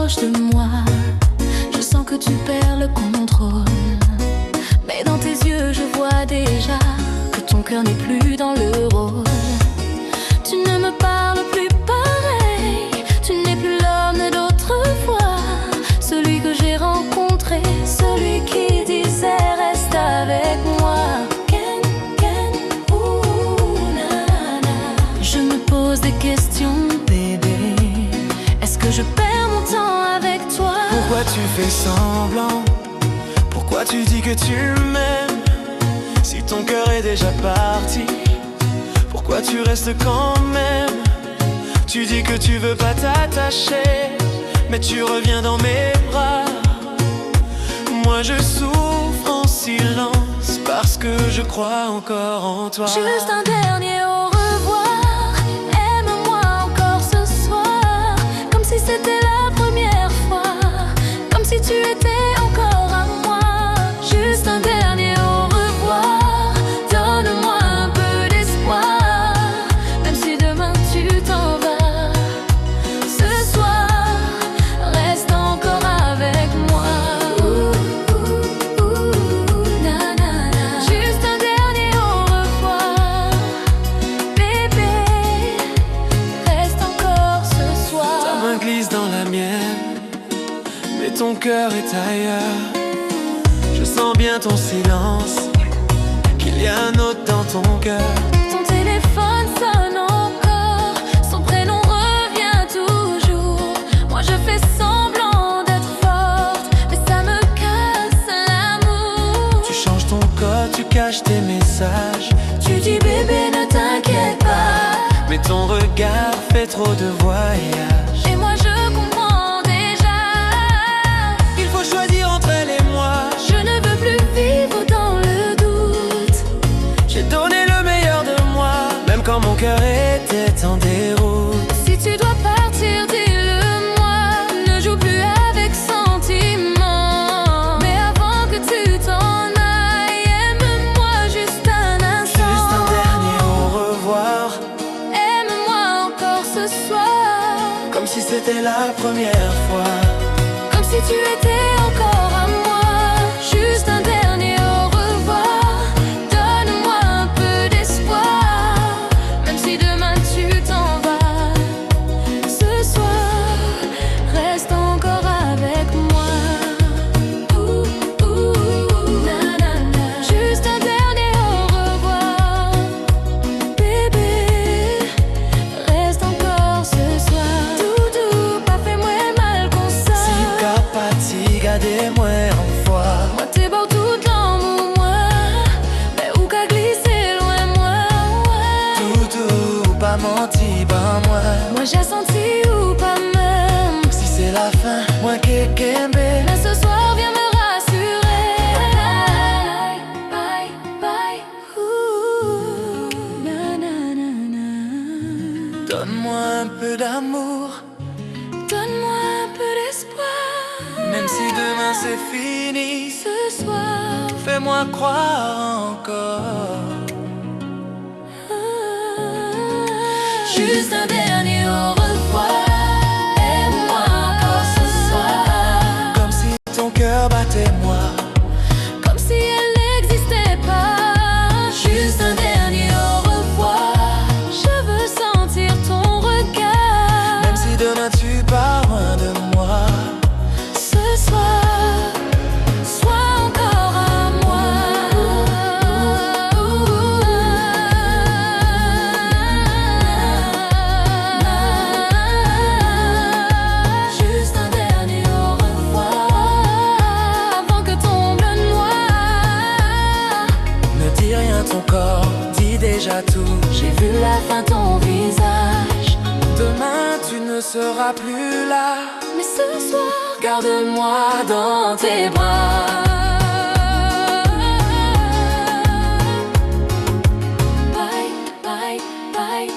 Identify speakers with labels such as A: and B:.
A: proche de moi, je sens que tu perds le contrôle. Mais dans tes yeux je vois déjà que ton cœur n'est plus dans le rôle. Tu ne me parles plus pareil, tu n'es plus l'homme d'autrefois, celui que j'ai rencontré, celui qui disait reste avec moi. Je me pose des questions, bébé. Est-ce que je perds mon temps avec toi?
B: Pourquoi tu fais semblant? Pourquoi tu dis que tu m'aimes si ton cœur est déjà parti? Pourquoi tu restes quand même? Tu dis que tu veux pas t'attacher, mais tu reviens dans mes bras. Moi je souffre en silence parce que je crois encore en toi.
A: Juste un dernier au revoir, aime-moi encore ce soir, comme si c'était la première fois, comme si tu étais encore à moi. Juste un dernier au revoir, donne-moi un peu d'espoir, même si demain tu t'en vas. Ce soir, reste encore avec moi. Juste un dernier au revoir, bébé, reste encore ce soir.
B: Ta main glisse dans la mienne, mais ton cœur est ailleurs. Je sens bien ton silence, qu'il y a un autre dans ton cœur.
A: Ton téléphone sonne encore, son prénom revient toujours. Moi je fais semblant d'être forte, mais ça me casse l'amour.
B: Tu changes ton code, tu caches tes messages.
A: Tu dis bébé ne t'inquiète pas,
B: Mais ton regard fait trop de voyages.
A: et moi je comprends déjà.
B: Il faut choisir entre elle et moi.
A: Je ne veux plus vivre dans le doute.
B: J'ai donné le meilleur de moi, même quand mon cœur était en déroute.
A: Si tu dois partir, dis-le-moi. Ne joue plus avec sentiment. Mais avant que tu t'en ailles, aime-moi juste un instant.
B: Juste un dernier au revoir,
A: Aime-moi encore ce soir,
B: comme si c'était la première fois.
A: comme si tu étais encore à moi. Juste un dernier au revoir, donne-moi un peu d'espoir, même si demain tu t'en vas. Ce soir, reste encore avec moi. Na, na, na. Juste un dernier au revoir, bébé, reste encore ce soir. Doudou, pas fait-moi mal comme ça.
B: Si capati, gardez-moi en foi.
A: Moi t'es beau tout l'amour, moi, mais où qu'a glissé loin moi.
B: Doudou, pas menti, pas moi.
A: Moi j'ai senti ou pas même.
B: Si c'est la fin, moi kekembe.
A: Mais ce soir viens me rassurer. Bye, bye, bye. Ouh, na, na, na, na.
B: Donne-moi un peu d'amour,
A: Donne-moi un peu d'espoir,
B: même si demain c'est fini.
A: ce soir.
B: Fais-moi croire encore.
A: Juste un dernier au revoir, aime-moi encore ce soir,
B: Comme si ton cœur battait moi.
A: comme si elle n'existait pas. Juste un dernier au revoir, je veux sentir ton regard,
B: Même si demain tu pars loin de moi.
A: ce soir, sois encore à moi. Juste un dernier au revoir, avant que tombe le noir.
B: Ne dis rien, ton corps dit déjà tout.
A: J'ai vu la fin, ton visage,
B: Demain tu ne seras plus là.
A: mais ce soir, garde-moi dans tes bras. Bye, bye, bye.